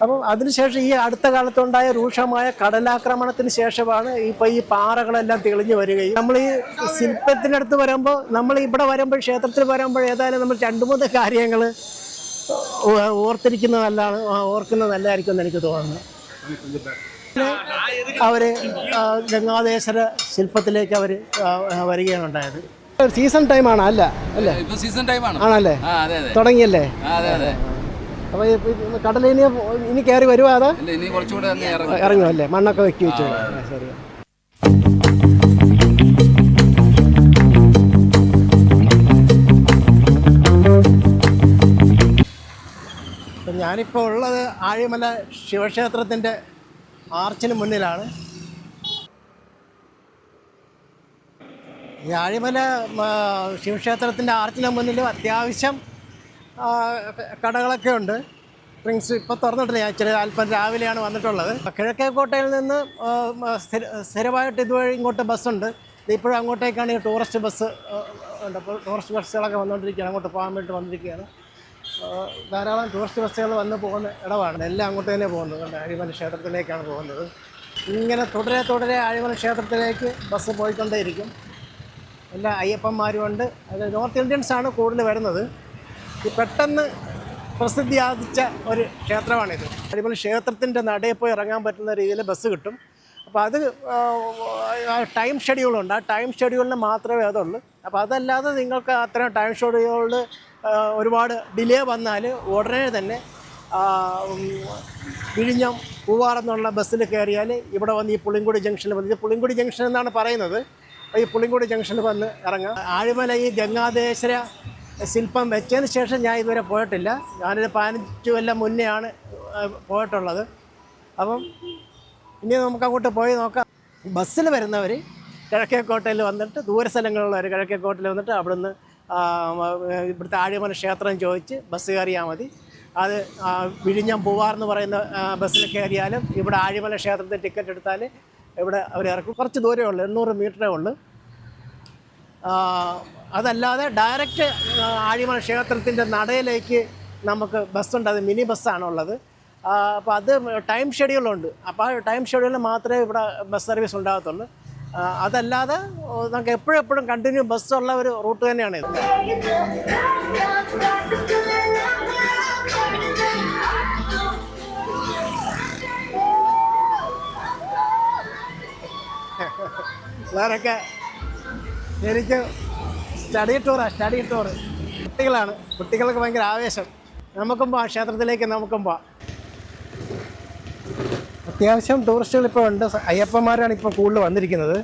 അപ്പം അതിനുശേഷം ഈ അടുത്ത കാലത്തുണ്ടായ രൂക്ഷമായ കടലാക്രമണത്തിന് ശേഷമാണ് ഇപ്പോൾ ഈ പാറകളെല്ലാം തെളിഞ്ഞു വരികയും നമ്മൾ ഈ ശില്പത്തിനടുത്ത് വരുമ്പോൾ നമ്മൾ ഇവിടെ വരുമ്പോൾ ക്ഷേത്രത്തിൽ വരുമ്പോൾ ഏതായാലും നമ്മൾ 2-3 കാര്യങ്ങൾ ഓർക്കുന്നത് നല്ലതായിരിക്കും എന്ന് എനിക്ക് തോന്നുന്നു. അവർ ഗംഗാധേശ്വര ശില്പത്തിലേക്ക് അവർ വരികയാണ് ഉണ്ടായത്. സീസൺ ടൈമാണ് അല്ലേ? സീസൺ ടൈമാണ് ആണല്ലേ? തുടങ്ങിയല്ലേ? അപ്പോൾ കടലിൽ ഇനി കയറി വരുമോ? അതോ ഇറങ്ങുമല്ലേ? മണ്ണൊക്കെ വെക്കി വെച്ചു. ശരി. ഞാനിപ്പോൾ ഉള്ളത് ആഴിമല ശിവക്ഷേത്രത്തിൻ്റെ ആർച്ചിന് മുന്നിലാണ്. ഈ ആഴിമല ശിവക്ഷേത്രത്തിൻ്റെ ആർച്ചിന് മുന്നിൽ അത്യാവശ്യം കടകളൊക്കെ ഉണ്ട്. ഡ്രിങ്ക്സ് ഇപ്പോൾ തുറന്നിട്ടില്ല. ഞാൻ ഇച്ചിരി അല്പം രാവിലെയാണ് വന്നിട്ടുള്ളത്. കിഴക്കേക്കോട്ടയിൽ നിന്ന് സ്ഥിരമായിട്ട് ഇതുവഴി ഇങ്ങോട്ട് ബസ്സുണ്ട്. ഇപ്പോഴും അങ്ങോട്ടേക്കാണ് ഈ ടൂറിസ്റ്റ് ബസ് ഉണ്ട്. അപ്പോൾ ടൂറിസ്റ്റ് ബസ്സുകളൊക്കെ വന്നുകൊണ്ടിരിക്കുകയാണ്, അങ്ങോട്ട് പോകാൻ വേണ്ടി വന്നിരിക്കുകയാണ്. ധാരാളം ടൂറിസ്റ്റ് ബസ്സുകൾ വന്ന് പോകുന്ന ഇടമാണ്. എല്ലാം അങ്ങോട്ട് തന്നെ പോകുന്നത്. ആഴിമല ക്ഷേത്രത്തിലേക്കാണ് പോകുന്നത്. ഇങ്ങനെ തുടരെ ആഴിമല ക്ഷേത്രത്തിലേക്ക് ബസ് പോയിക്കൊണ്ടേയിരിക്കും. എല്ലാ അയ്യപ്പന്മാരുമുണ്ട്. അത് നോർത്ത് ഇന്ത്യൻസാണ് കൂടുതൽ വരുന്നത്. ഈ പെട്ടെന്ന് പ്രസിദ്ധി ആർജിച്ച ഒരു ക്ഷേത്രമാണിത്. ആഴിമല ക്ഷേത്രത്തിൻ്റെ നടയിൽ പോയി ഇറങ്ങാൻ പറ്റുന്ന രീതിയിൽ ബസ് കിട്ടും. അപ്പോൾ അത് ടൈം ഷെഡ്യൂളുണ്ട്. ആ ടൈം ഷെഡ്യൂളിന് മാത്രമേ അതുള്ളൂ. അപ്പോൾ അതല്ലാതെ നിങ്ങൾക്ക് അത്തരം ടൈം ഷെഡ്യൂളിൽ ഒരുപാട് ഡിലേ വന്നാൽ ഉടനെ തന്നെ വിഴിഞ്ഞം പൂവാറെന്നുള്ള ബസ്സിൽ കയറിയാൽ ഇവിടെ വന്ന് ഈ പുളിങ്കുടി ജംഗ്ഷനിൽ വന്ന്, ഇത് പുളിങ്കുടി ജംഗ്ഷൻ എന്നാണ് പറയുന്നത്. ഈ പുളിങ്കുടി ജംഗ്ഷനിൽ വന്ന് ഇറങ്ങാം. ആഴിമല ഈ ഗംഗാധേശ്വര ശില്പം വെച്ചതിന് ശേഷം ഞാൻ ഇതുവരെ പോയിട്ടില്ല. ഞാനൊരു 15 കൊല്ലം മുന്നെയാണ് പോയിട്ടുള്ളത്. അപ്പം ഇനി നമുക്ക് അങ്ങോട്ട് പോയി നോക്കാം. ബസ്സിൽ വരുന്നവർ കിഴക്കേക്കോട്ടയിൽ വന്നിട്ട്, ദൂരസ്ഥലങ്ങളിലുള്ളവർ കിഴക്കേക്കോട്ടയിൽ വന്നിട്ട് അവിടുന്ന് ഇവിടുത്തെ ആഴിമല ക്ഷേത്രം ചോദിച്ച് ബസ് കയറിയാൽ മതി. അത് വിഴിഞ്ഞം പൂവാറെന്ന് പറയുന്ന ബസ്സിൽ കയറിയാലും ഇവിടെ ആഴിമല ക്ഷേത്രത്തിൽ ടിക്കറ്റ് എടുത്താൽ ഇവിടെ അവർ ഇറക്കും. കുറച്ച് ദൂരമേ ഉള്ളൂ, 800 മീറ്ററേ ഉള്ളൂ. അതല്ലാതെ ഡയറക്റ്റ് ആഴിമല ക്ഷേത്രത്തിൻ്റെ നടയിലേക്ക് നമുക്ക് ബസ്സുണ്ട്. അത് മിനി ബസ്സാണുള്ളത്. അപ്പോൾ അത് ടൈം ഷെഡ്യൂളുണ്ട്. അപ്പോൾ ആ ടൈം ഷെഡ്യൂളിൽ മാത്രമേ ഇവിടെ ബസ് സർവീസ് ഉണ്ടാകത്തുള്ളൂ. അതല്ലാതെ നമുക്ക് എപ്പോഴും കണ്ടിന്യൂ ബസ്സുള്ള ഒരു റൂട്ട് തന്നെയാണ് ഇത്. വേറൊക്കെ എനിക്ക് സ്റ്റഡി ടൂർ കുട്ടികൾക്ക് ഭയങ്കര ആവേശം. നമുക്കും പോവാം, ക്ഷേത്രത്തിലേക്ക് നമുക്കും പോവാം. അത്യാവശ്യം ടൂറിസ്റ്റുകൾ ഇപ്പോൾ ഉണ്ട്. അയ്യപ്പന്മാരാണ് ഇപ്പോൾ കൂടുതൽ വന്നിരിക്കുന്നത്.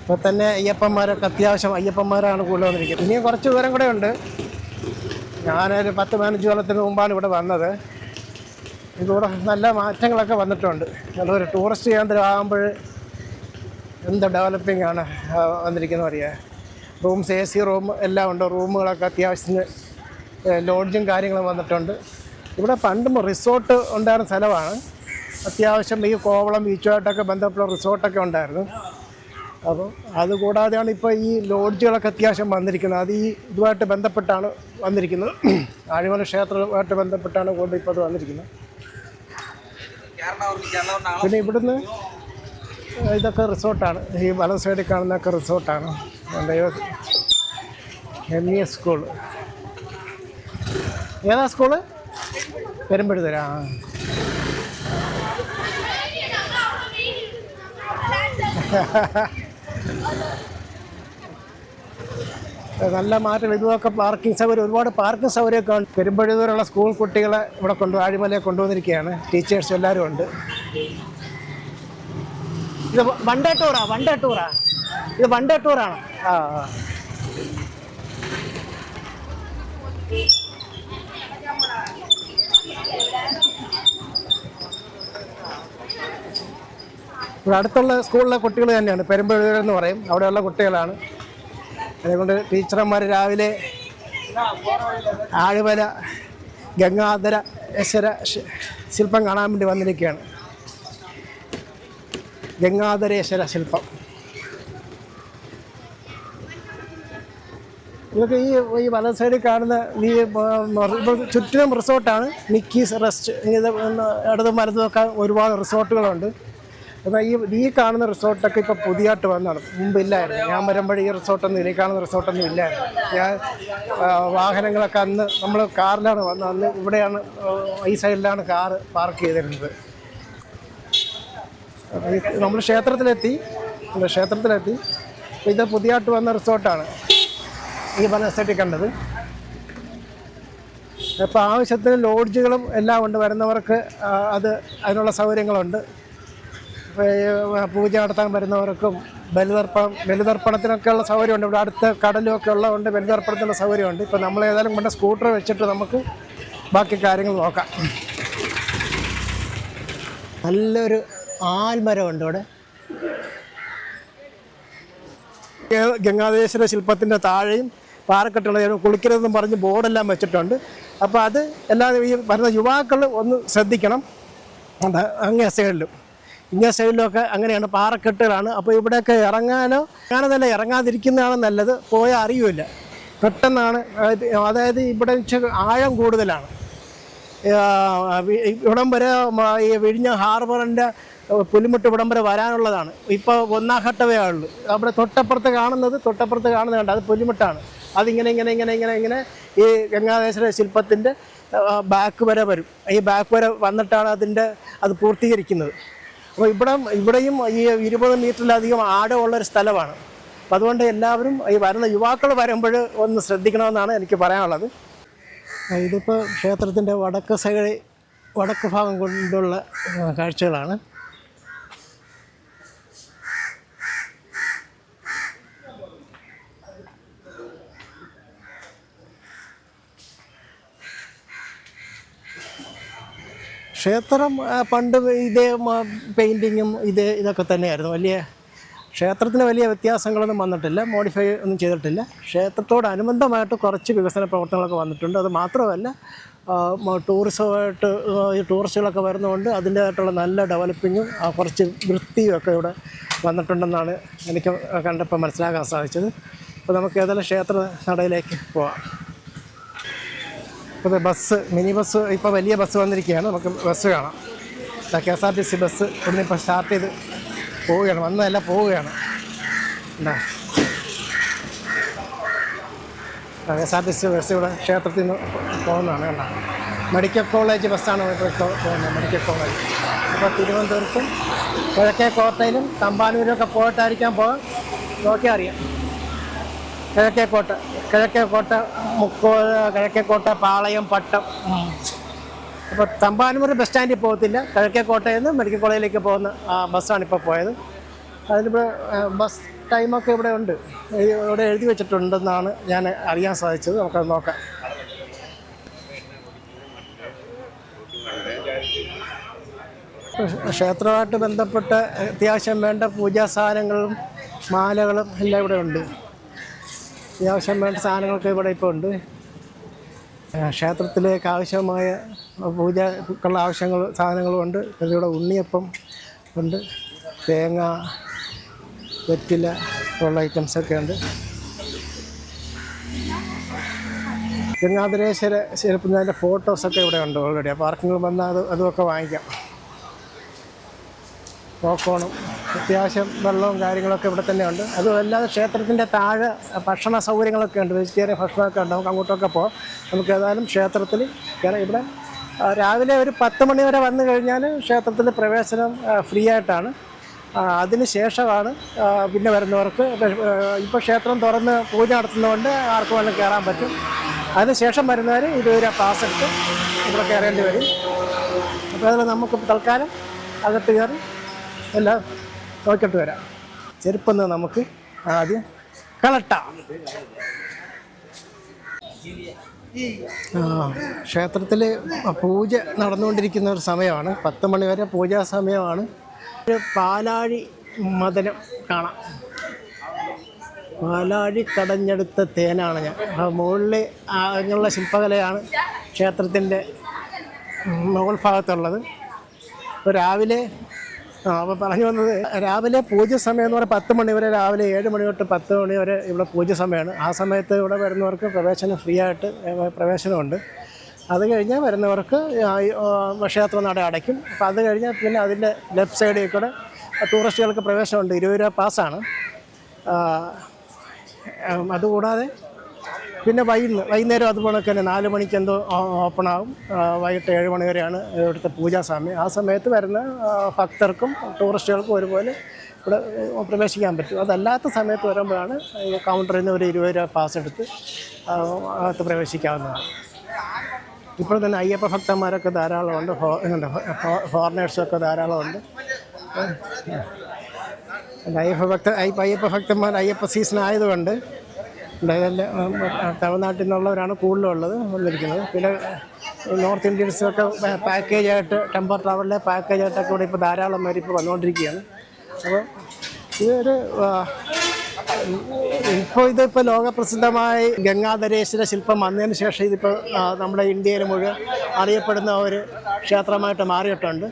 ഇപ്പോൾ തന്നെ അയ്യപ്പന്മാരൊക്കെ അത്യാവശ്യം അയ്യപ്പന്മാരാണ് കൂടുതൽ വന്നിരിക്കുന്നത്. ഇനിയും കുറച്ച് ദൂരം കൂടെ ഉണ്ട്. ഞാനൊരു 10-15 കൊല്ലത്തിന് മുമ്പാണ് ഇവിടെ വന്നത്. ഇതിലൂടെ നല്ല മാറ്റങ്ങളൊക്കെ വന്നിട്ടുണ്ട്. നല്ലൊരു ടൂറിസ്റ്റ് കേന്ദ്രമാകുമ്പോൾ എന്ത് ഡെവലപ്പിംഗ് ആണ് വന്നിരിക്കുന്നത് അറിയാം. റൂംസ്, AC റൂം എല്ലാം ഉണ്ട്. റൂമുകളൊക്കെ അത്യാവശ്യത്തിന് ലോഡ്ജും കാര്യങ്ങളും വന്നിട്ടുണ്ട്. ഇവിടെ പണ്ടും റിസോർട്ട് ഉണ്ടായിരുന്ന സ്ഥലമാണ്. അത്യാവശ്യം ഈ കോവളം ബീച്ചുമായിട്ടൊക്കെ ബന്ധപ്പെട്ട റിസോർട്ടൊക്കെ ഉണ്ടായിരുന്നു. അപ്പോൾ അതുകൂടാതെയാണ് ഇപ്പോൾ ഈ ലോഡ്ജുകളൊക്കെ അത്യാവശ്യം വന്നിരിക്കുന്നത്. അത് ഈ ഇതുമായിട്ട് ബന്ധപ്പെട്ടാണ് വന്നിരിക്കുന്നത്. ആഴിമല ക്ഷേത്രവുമായിട്ട് ബന്ധപ്പെട്ടാണ് കൊണ്ട് ഇപ്പോൾ അത് വന്നിരിക്കുന്നത്. പിന്നെ ഇവിടുന്ന് ഇതൊക്കെ റിസോർട്ടാണ്. ഈ വലത് സൈഡിൽ കാണുന്നതൊക്കെ റിസോർട്ടാണ്. ME school. ഏതാ സ്കൂള്? പെരുമ്പഴുതര. നല്ല മാറ്റം. ഇതുമൊക്കെ പാർക്കിംഗ് സൗകര്യം, ഒരുപാട് പാർക്കിംഗ് സൗകര്യമൊക്കെ ഉണ്ട്. പെരുമ്പഴുതൂരുള്ള സ്കൂൾ കുട്ടികളെ ഇവിടെ ആഴിമലയെ കൊണ്ടുവന്നിരിക്കുകയാണ്. ടീച്ചേഴ്സ് എല്ലാവരും ഉണ്ട്. ഇത് വൺ ഡേ ടൂറാ? ഇത് വൺ ഡേ ടൂറാണ്. ഇവിടെ അടുത്തുള്ള സ്കൂളിലെ കുട്ടികൾ തന്നെയാണ്. പെരുമ്പഴുതൂർ എന്ന് പറയും, അവിടെയുള്ള കുട്ടികളാണ്. അതുകൊണ്ട് ടീച്ചർമാർ രാവിലെ ആഴിമല ഗംഗാധരേശ്വര ശില്പം കാണാൻ വേണ്ടി വന്നിരിക്കുകയാണ്. ഗംഗാധരേശ്വര ശില്പം. ഇതൊക്കെ ഈ വലത് സൈഡിൽ കാണുന്ന ചുറ്റിനും റിസോർട്ടാണ്. നിക്കീസ് റെസ്റ്റ്, ഇത് ഇടതും വലതും ഒക്കെ ഒരുപാട് റിസോർട്ടുകളുണ്ട്. എന്നാൽ ഈ കാണുന്ന റിസോർട്ടൊക്കെ ഇപ്പോൾ പുതിയതായിട്ട് വന്നതാണ്, മുമ്പില്ലായിരുന്നു. ഞാൻ വരുമ്പോൾ ഈ റിസോർട്ടൊന്നും ഇല്ല, ഈ കാണുന്ന റിസോർട്ടൊന്നും ഇല്ലായിരുന്നു. ഞാൻ വാഹനങ്ങളൊക്കെ അന്ന് നമ്മൾ കാറിലാണ് വന്നത്. അന്ന് ഇവിടെയാണ്, ഈ സൈഡിലാണ് കാറ് പാർക്ക് ചെയ്തിരുന്നത്. നമ്മൾ ക്ഷേത്രത്തിലെത്തി. ഇത് പുതിയതായിട്ട് വന്ന റിസോർട്ടാണ് ഈ വലസൈറ്റിൽ കണ്ടത്. അപ്പോൾ ആവശ്യത്തിന് ലോഡ്ജുകളും എല്ലാം ഉണ്ട്. വരുന്നവർക്ക് അതിനുള്ള സൗകര്യങ്ങളുണ്ട്. പൂജ നടത്താൻ വരുന്നവർക്കും ബലിതർപ്പണത്തിനൊക്കെയുള്ള സൗകര്യമുണ്ട്. ഇവിടെ അടുത്ത് കടലുമൊക്കെ ഉള്ളതുകൊണ്ട് ബലിതർപ്പണത്തിനുള്ള സൗകര്യമുണ്ട്. ഇപ്പോൾ നമ്മൾ ഏതായാലും കൊണ്ട് സ്കൂട്ടർ വെച്ചിട്ട് നമുക്ക് ബാക്കി കാര്യങ്ങൾ നോക്കാം. നല്ലൊരു ആൽമരമുണ്ട് ഇവിടെ. ഗംഗാധരേശ്വര ശില്പത്തിൻ്റെ താഴെയും പാറക്കെട്ടുള്ള കുളിക്കരുതെന്നും പറഞ്ഞ് ബോർഡെല്ലാം വെച്ചിട്ടുണ്ട്. അപ്പോൾ അത് എല്ലാവരും ഈ വരുന്ന യുവാക്കൾ ഒന്ന് ശ്രദ്ധിക്കണം. അങ്ങേ സൈഡിലും ഇങ്ങേ സൈഡിലുമൊക്കെ അങ്ങനെയാണ്, പാറക്കെട്ടുകളാണ്. അപ്പോൾ ഇവിടെയൊക്കെ ഇറങ്ങാനല്ല, ഇറങ്ങാതിരിക്കുന്നതാണ് നല്ലത്. പോയാൽ അറിയില്ല, പെട്ടെന്നാണ്. അതായത് ഇവിടെ ആഴം കൂടുതലാണ്. ഇവിടം വരെ ഈ വിഴിഞ്ഞ ഹാർബറിൻ്റെ പുലിമുട്ട് ഇവിടം വരെ വരാനുള്ളതാണ്. ഇപ്പോൾ ഒന്നാം ഘട്ടമേ ഉള്ളൂ. അവിടെ തൊട്ടപ്പുറത്ത് കാണുന്നുണ്ട്, അത് പുലിമുട്ടാണ്. അതിങ്ങനെ ഈ ഗംഗാധരേശ്വര ശില്പത്തിൻ്റെ ബാക്ക് വരെ വരും. ഈ ബാക്ക് വരെ വന്നിട്ടാണ് അത് പൂർത്തീകരിക്കുന്നത്. അപ്പോൾ ഇവിടെയും ഈ 20 മീറ്ററിലധികം ആഴമുള്ളൊരു സ്ഥലമാണ്. അപ്പോൾ അതുകൊണ്ട് എല്ലാവരും ഈ വരുന്ന യുവാക്കൾ വരുമ്പോൾ ഒന്ന് ശ്രദ്ധിക്കണമെന്നാണ് എനിക്ക് പറയാനുള്ളത്. ഇതിപ്പോൾ ക്ഷേത്രത്തിൻ്റെ വടക്ക് ഭാഗം കൊണ്ടുള്ള കാഴ്ചകളാണ്. ക്ഷേത്രം പണ്ട് ഇതേ പെയിൻറ്റിങ്ങും ഇതൊക്കെ തന്നെയായിരുന്നു. ക്ഷേത്രത്തിന് വലിയ വ്യത്യാസങ്ങളൊന്നും വന്നിട്ടില്ല, മോഡിഫൈ ഒന്നും ചെയ്തിട്ടില്ല. ക്ഷേത്രത്തോടനുബന്ധമായിട്ട് കുറച്ച് വികസന പ്രവർത്തനങ്ങളൊക്കെ വന്നിട്ടുണ്ട്. അത് മാത്രമല്ല, ടൂറിസ്റ്റുകളൊക്കെ വരുന്നതുകൊണ്ട് അതിൻ്റേതായിട്ടുള്ള നല്ല ഡെവലപ്പിങ്ങും കുറച്ച് വൃത്തിയും ഒക്കെ ഇവിടെ വന്നിട്ടുണ്ടെന്നാണ് എനിക്ക് കണ്ടപ്പോൾ മനസ്സിലാക്കാൻ സാധിച്ചത്. അപ്പോൾ നമുക്ക് ഏതായാലും ക്ഷേത്ര നടയിലേക്ക് പോവാം. ഇപ്പോൾ മിനി ബസ്, ഇപ്പോൾ വലിയ ബസ് വന്നിരിക്കുകയാണ്. നമുക്ക് ബസ് കാണാം. KSRTC ബസ് ഇവിടുന്ന് ഇപ്പോൾ സ്റ്റാർട്ട് ചെയ്ത് പോവുകയാണ്. വന്നതല്ല, പോവുകയാണ്. എന്താ KSRTC ബസ് ഇവിടെ ക്ഷേത്രത്തിൽ നിന്ന് പോകുന്നതാണ്. കണ്ട മെഡിക്കൽ കോളേജ് ബസ്സാണ് ഇപ്പോൾ പോകുന്നത്. മെഡിക്കൽ കോളേജ് അപ്പോൾ തിരുവനന്തപുരത്തും കിഴക്കേക്കോട്ടയിലും തമ്പാനൂരൊക്കെ പോയിട്ടായിരിക്കാം പോകാൻ. നോക്കിയാൽ അറിയാം. കിഴക്കേക്കോട്ട കിഴക്കേക്കോട്ട പാളയം പട്ടം. അപ്പോൾ തമ്പാനൂർ ബസ് സ്റ്റാൻഡിൽ പോകത്തില്ല. കിഴക്കേക്കോട്ടയിൽ നിന്ന് മെഡിക്കൽ കോളേജിലേക്ക് പോകുന്ന ബസ്സാണ് ഇപ്പോൾ പോയത്. അതിലിപ്പോൾ ബസ് ടൈമൊക്കെ ഇവിടെ ഉണ്ട്, ഇവിടെ എഴുതി വെച്ചിട്ടുണ്ടെന്നാണ് ഞാൻ അറിയാൻ സാധിച്ചത്. നമുക്കത് നോക്കാം. ക്ഷേത്രമായിട്ട് ബന്ധപ്പെട്ട അത്യാവശ്യം വേണ്ട പൂജാ സാധനങ്ങളും മാലകളും എല്ലാം ഇവിടെ ഉണ്ട്. അത്യാവശ്യം വേണ്ട സാധനങ്ങളൊക്കെ ഇവിടെ ഇപ്പോൾ ഉണ്ട്. ക്ഷേത്രത്തിലേക്ക് ആവശ്യമായ പൂജക്കുള്ള സാധനങ്ങളും ഉണ്ട്. ഇവിടെ ഉണ്ണിയപ്പം ഉണ്ട്, തേങ്ങ, വെറ്റില ഉള്ള ഐറ്റംസൊക്കെ ഉണ്ട്. ഗംഗാധരേശ്വര ശില്പത്തിൻ്റെ ഫോട്ടോസൊക്കെ ഇവിടെ ഉണ്ട് ഓൾറെഡി. പാർക്കിങ്ങിൽ വന്നാൽ അതുമൊക്കെ വാങ്ങിക്കാം. പോക്കോണും അത്യാവശ്യം വെള്ളവും കാര്യങ്ങളൊക്കെ ഇവിടെ തന്നെ ഉണ്ട്. അതുമല്ലാതെ ക്ഷേത്രത്തിൻ്റെ താഴെ ഭക്ഷണ സൗകര്യങ്ങളൊക്കെ ഉണ്ട്, വെജിറ്റേറിയൻ ഭക്ഷണമൊക്കെ ഉണ്ട്. നമുക്ക് അങ്ങോട്ടൊക്കെ പോകാം. നമുക്ക് ഏതായാലും ക്ഷേത്രത്തിൽ ഇവിടെ രാവിലെ ഒരു 10 മണി വരെ വന്നു കഴിഞ്ഞാൽ ക്ഷേത്രത്തിൽ പ്രവേശനം ഫ്രീ ആയിട്ടാണ്. അതിന് ശേഷമാണ് പിന്നെ വരുന്നവർക്ക്. ഇപ്പോൾ ക്ഷേത്രം തുറന്ന് പൂജ നടത്തുന്നതുകൊണ്ട് ആർക്ക് വേണമെങ്കിലും കയറാൻ പറ്റും. അതിന് ശേഷം വരുന്നവർ ഇതുവരെ പാസ് എടുത്ത് ഇവിടെ കയറേണ്ടി വരും. അപ്പോൾ അതിൽ നമുക്ക് തൽക്കാലം അകത്ത് കയറി എല്ലാം നോക്കിയിട്ട് വരാം. ചെരുപ്പൊന്ന് നമുക്ക് ആദ്യം കളട്ടാം. ക്ഷേത്രത്തിൽ പൂജ നടന്നുകൊണ്ടിരിക്കുന്ന ഒരു സമയമാണ്. 10 മണി വരെ പൂജാ സമയമാണ്. ഒരു പാലാഴി മദനം കാണാം. പാലാഴി കടഞ്ഞെടുത്ത തേനാണ് ഞാൻ. മുകളിൽ അങ്ങനെയുള്ള ശില്പകലയാണ് ക്ഷേത്രത്തിൻ്റെ മുകൾ ഭാഗത്തുള്ളത്. ഇപ്പോൾ രാവിലെ അപ്പോൾ പറഞ്ഞു വന്നത് രാവിലെ പൂജ സമയം എന്ന് പറഞ്ഞാൽ 10 മണി വരെ, രാവിലെ 7 മണി തൊട്ട് 10 മണി വരെ ഇവിടെ പൂജ സമയമാണ്. ആ സമയത്ത് ഇവിടെ വരുന്നവർക്ക് പ്രവേശനം ഫ്രീ ആയിട്ട് പ്രവേശനമുണ്ട്. അത് കഴിഞ്ഞാൽ വരുന്നവർക്ക് ക്ഷേത്ര നട അടയ്ക്കും. അപ്പോൾ അത് കഴിഞ്ഞാൽ പിന്നെ അതിൻ്റെ ലെഫ്റ്റ് സൈഡിൽ കൂടെ ടൂറിസ്റ്റുകൾക്ക് പ്രവേശനമുണ്ട്. 20 രൂപ പാസ്സാണ്. അതുകൂടാതെ പിന്നെ വൈകുന്നേരം അതുപോലെ തന്നെ 4 മണിക്ക് എന്തോ ഓപ്പണാകും. വൈകിട്ട് 7 മണി വരെയാണ് ഇവിടുത്തെ പൂജാ സമയം. ആ സമയത്ത് വരുന്ന ഭക്തർക്കും ടൂറിസ്റ്റുകൾക്കും ഒരുപോലെ ഇവിടെ പ്രവേശിക്കാൻ പറ്റും. അതല്ലാത്ത സമയത്ത് വരുമ്പോഴാണ് കൗണ്ടറിൽ നിന്ന് ഒരു 20 രൂപ പാസ് എടുത്ത് അകത്ത് പ്രവേശിക്കാവുന്നതാണ്. ഇപ്പോൾ തന്നെ അയ്യപ്പ ഭക്തന്മാരൊക്കെ ധാരാളമുണ്ട്, ഫോറിനേഴ്സൊക്കെ ധാരാളമുണ്ട്. അയ്യപ്പ ഭക്തന്മാർ അയ്യപ്പ സീസൺ ആയതുകൊണ്ട് തമിഴ്നാട്ടിൽ നിന്നുള്ളവരാണ് കൂടുതലുള്ളത് വന്നിരിക്കുന്നത്. പിന്നെ നോർത്ത് ഇന്ത്യൻസൊക്കെ പാക്കേജായിട്ട് ടെമ്പർ ട്രാവലിലെ പാക്കേജായിട്ടൊക്കെ ഇവിടെ ഇപ്പോൾ ധാരാളം പേര് ഇപ്പോൾ വന്നുകൊണ്ടിരിക്കുകയാണ്. അപ്പോൾ ഇതൊരു ഇതിപ്പോൾ ലോകപ്രസിദ്ധമായി ഗംഗാധരേശ്വര ശില്പം വന്നതിന് ശേഷം ഇതിപ്പോൾ നമ്മുടെ ഇന്ത്യയിൽ മുഴുവൻ അറിയപ്പെടുന്ന ഒരു ക്ഷേത്രമായിട്ട് മാറിയിട്ടുണ്ട്.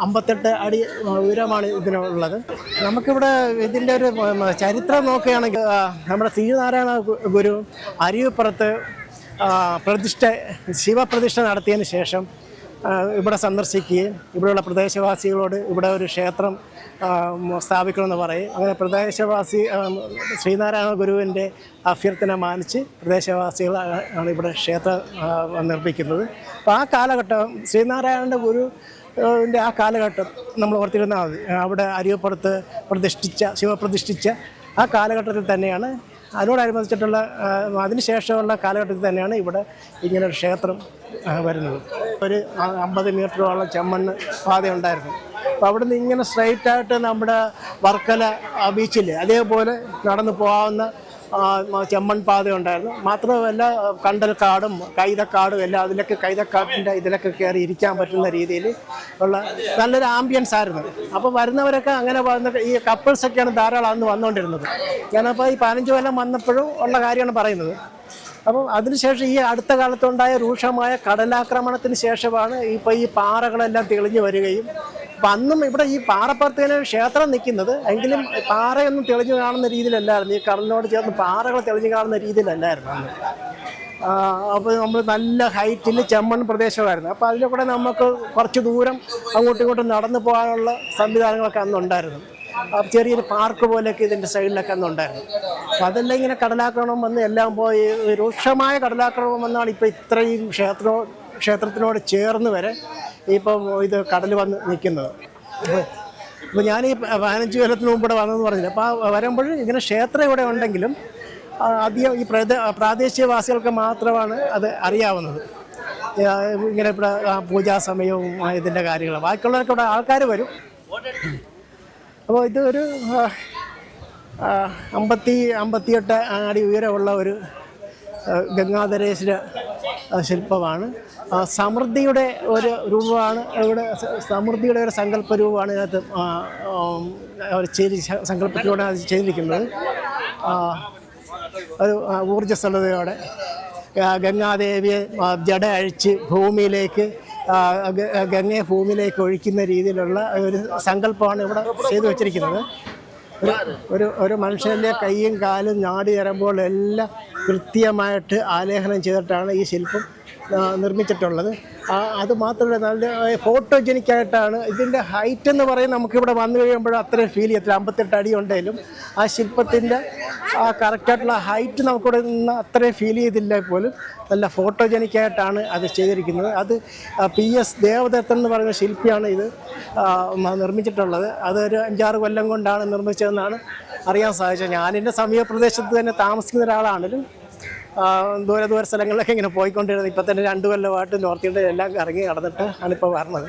58 അടി ഉയരമാണ് ഇതിനുള്ളത്. നമുക്കിവിടെ ഇതിൻ്റെ ഒരു ചരിത്രം നോക്കുകയാണെങ്കിൽ നമ്മുടെ ശ്രീനാരായണ ഗുരു അരിവിപ്പുറത്ത് ശിവപ്രതിഷ്ഠ നടത്തിയതിന് ശേഷം ഇവിടെ സന്ദർശിക്കുകയും ഇവിടെയുള്ള പ്രദേശവാസികളോട് ഇവിടെ ഒരു ക്ഷേത്രം സ്ഥാപിക്കണമെന്ന് പറയും. അങ്ങനെ പ്രദേശവാസി ശ്രീനാരായണ ഗുരുവിൻ്റെ അഭ്യർത്ഥന മാനിച്ച് പ്രദേശവാസികളാണ് ഇവിടെ ക്ഷേത്രം നിർമ്മിക്കുന്നത്. അപ്പോൾ ആ കാലഘട്ടം ശ്രീനാരായണ ഗുരുവിൻ്റെ ആ കാലഘട്ടം നമ്മൾ ഓർത്തിരുന്നാൽ മതി. അവിടെ അരിയപ്പുറത്ത് ശിവപ്രതിഷ്ഠിച്ച ആ കാലഘട്ടത്തിൽ തന്നെയാണ്, അതിനോടനുബന്ധിച്ചിട്ടുള്ള അതിനുശേഷമുള്ള കാലഘട്ടത്തിൽ തന്നെയാണ് ഇവിടെ ഇങ്ങനൊരു ക്ഷേത്രം വരുന്നത്. ഒരു 50 മീറ്ററോളം ചെമ്മണ്ണ് പാതയുണ്ടായിരുന്നു. അപ്പോൾ അവിടെ നിന്ന് ഇങ്ങനെ സ്ട്രൈറ്റായിട്ട് നമ്മുടെ വർക്കല ബീച്ചിൽ അതേപോലെ നടന്നു പോകാവുന്ന ചെമ്മൺ പാത ഉണ്ടായിരുന്നു. മാത്രമല്ല കണ്ടൽക്കാടും കൈതക്കാടും എല്ലാം, അതിലൊക്കെ കൈതക്കാട്ടിൻ്റെ ഇതിലൊക്കെ കയറി ഇരിക്കാൻ പറ്റുന്ന രീതിയിൽ ഉള്ള നല്ലൊരു ആംബിയൻസ് ആയിരുന്നു. അപ്പോൾ വരുന്നവരൊക്കെ അങ്ങനെ ഈ കപ്പിൾസൊക്കെയാണ് ധാരാളം അന്ന് വന്നുകൊണ്ടിരുന്നത്. ഞാനപ്പോൾ ഈ 15 കൊല്ലം വന്നപ്പോഴും ഉള്ള കാര്യമാണ് പറയുന്നത്. അപ്പം അതിനുശേഷം ഈ അടുത്ത കാലത്തുണ്ടായ രൂക്ഷമായ കടലാക്രമണത്തിന് ശേഷമാണ് ഇപ്പോൾ ഈ പാറകളെല്ലാം തെളിഞ്ഞു വരികയും, അപ്പം അന്നും ഇവിടെ ഈ പാറപ്പുറത്തേന് ക്ഷേത്രം നിൽക്കുന്നത്, എങ്കിലും പാറയൊന്നും തെളിഞ്ഞു കാണുന്ന രീതിയിലല്ലായിരുന്നു. ഈ കടലിനോട് ചേർന്ന് പാറകൾ തെളിഞ്ഞു കാണുന്ന രീതിയിലല്ലായിരുന്നു അന്ന്. അപ്പോൾ നമ്മൾ നല്ല ഹൈറ്റിൽ ചെമ്മൺ പ്രദേശമായിരുന്നു. അപ്പോൾ അതിൽ കൂടെ നമുക്ക് കുറച്ച് ദൂരം അങ്ങോട്ടും ഇങ്ങോട്ടും നടന്നു പോകാനുള്ള സംവിധാനങ്ങളൊക്കെ അന്നുണ്ടായിരുന്നു. ചെറിയൊരു പാർക്ക് പോലെയൊക്കെ ഇതിൻ്റെ സൈഡിലൊക്കെ അന്നുണ്ടായിരുന്നു. അപ്പോൾ അതെല്ലാം ഇങ്ങനെ കടലാക്രമണം വന്ന് എല്ലാം പോയി രൂക്ഷമായ കടലാക്രമണം വന്നാണ് ഇപ്പോൾ ഇത്രയും ക്ഷേത്രത്തിനോട് ചേർന്ന് വരെ ഇപ്പം ഇത് കടൽ വന്ന് നിൽക്കുന്നത്. അപ്പോൾ ഞാൻ ഈ 15 കൊല്ലത്തിന് മുമ്പ് ഇവിടെ വന്നെന്ന് പറഞ്ഞില്ല. അപ്പോൾ വരുമ്പോൾ ഇങ്ങനെ ക്ഷേത്രം ഇവിടെ ഉണ്ടെങ്കിലും അധികം ഈ പ്രാദേശികവാസികൾക്ക് മാത്രമാണ് അത് അറിയാവുന്നത്. ഇങ്ങനെ ഇവിടെ പൂജാ സമയവും ഇതിൻ്റെ കാര്യങ്ങൾ, ബാക്കിയുള്ളവർക്ക് ഇവിടെ ആൾക്കാർ വരും. അപ്പോൾ ഇത് ഒരു 58 അടി ഉയരമുള്ള ഒരു ഗംഗാധരേശ്വര ശില്പമാണ്. സമൃദ്ധിയുടെ ഒരു രൂപമാണ് ഇവിടെ, സമൃദ്ധിയുടെ ഒരു സങ്കല്പ രൂപമാണ് ഇതിനകത്ത് സങ്കല്പത്തിലൂടെ അത് ചെയ്തിരിക്കുന്നത്. ഒരു ഊർജ്ജസ്വലതയോടെ ഗംഗാദേവിയെ ജട അഴിച്ച് ഭൂമിയിലേക്ക് ഗംഗയെ ഭൂമിയിലേക്ക് ഒഴിക്കുന്ന രീതിയിലുള്ള ഒരു സങ്കല്പമാണ് ഇവിടെ ചെയ്തു വച്ചിരിക്കുന്നത്. ഒരു മനുഷ്യൻ്റെ കൈയും കാലും നാടി ഞരമ്പോൾ എല്ലാം കൃത്യമായിട്ട് ആലേഖനം ചെയ്തിട്ടാണ് ഈ ശില്പം നിർമ്മിച്ചിട്ടുള്ളത്. അതുമാത്രമല്ല നല്ല ഫോട്ടോജനിക്കായിട്ടാണ്. ഇതിൻ്റെ ഹൈറ്റ് എന്ന് പറയുന്നത് നമുക്കിവിടെ വന്നു കഴിയുമ്പോൾ അത്രയും ഫീൽ ചെയ്യത്തില്ല. 58 അടി ഉണ്ടെങ്കിലും ആ ശില്പത്തിൻ്റെ ആ കറക്റ്റായിട്ടുള്ള ഹൈറ്റ് നമുക്കിവിടെ നിന്ന് അത്രയും ഫീൽ ചെയ്തില്ല പോലും നല്ല ഫോട്ടോജനിക്കായിട്ടാണ് അത് ചെയ്തിരിക്കുന്നത്. അത് PS ദേവദത്തൻ എന്ന് പറയുന്ന ശില്പിയാണ് ഇത് നിർമ്മിച്ചിട്ടുള്ളത്. അതൊരു 5-6 കൊല്ലം കൊണ്ടാണ് നിർമ്മിച്ചതെന്നാണ് അറിയാൻ സാധിച്ചത്. ഞാനെൻ്റെ സമീപ പ്രദേശത്ത് തന്നെ താമസിക്കുന്ന ഒരാളാണെങ്കിലും ദൂര സ്ഥലങ്ങളിലൊക്കെ ഇങ്ങനെ പോയിക്കൊണ്ടിരുന്നത്. ഇപ്പം തന്നെ 2 കൊല്ലമായിട്ട് നോർത്ത് ഇന്ത്യ എല്ലാം ഇറങ്ങി നടന്നിട്ട് ആണിപ്പോൾ വരുന്നത്.